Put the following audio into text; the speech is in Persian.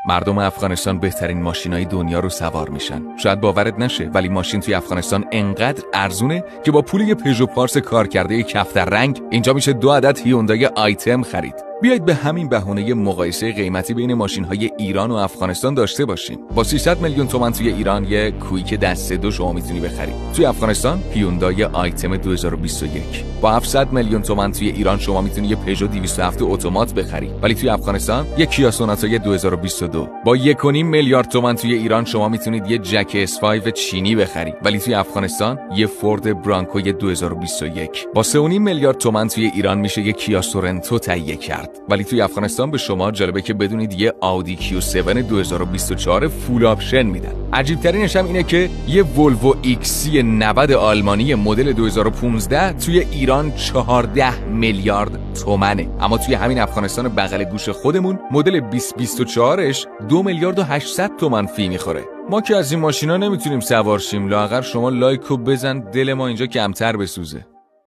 مردم افغانستان بهترین ماشینای دنیا رو سوار میشن. شاید باورت نشه ولی ماشین توی افغانستان انقدر ارزونه که با پول یه پژو پارس کارکرده کفتر رنگ اینجا میشه 2 عدد هیوندای آیتم خرید. بیایید به همین بهونه مقایسه قیمتی بین ماشین‌های ایران و افغانستان داشته باشیم. با 300 میلیون تومان توی ایران یه کویک دسته 2 شما میتونی بخری. توی افغانستان هیوندای آیتم 2021. با 700 میلیون تومان توی ایران شما میتونی یه پژو 207 اتومات بخری، ولی توی افغانستان یه کیا سوناتای 2022. با 1.5 میلیارد تومان توی ایران شما میتونید یه جک S5 چینی بخری، ولی توی افغانستان یه فورد برانکوی 2021. با 3.5 میلیارد تومان توی ایران میشه یه کیا سورنتو تهیه کرد، ولی توی افغانستان به شما جالبه که بدونید یه آودی Q7 2024 فول آپشن میدن. عجیب ترینش هم اینه که یه ولوو XC90 آلمانی مدل 2015 توی ایران 14 میلیارد تومنه، اما توی همین افغانستان بغل گوش خودمون مدل 2024ش 2 میلیارد و 800 تومن فی میخوره. ما که از این ماشینا نمیتونیم سوار شیم، لااقل شما لایکو بزن دل ما اینجا کمتر بسوزه.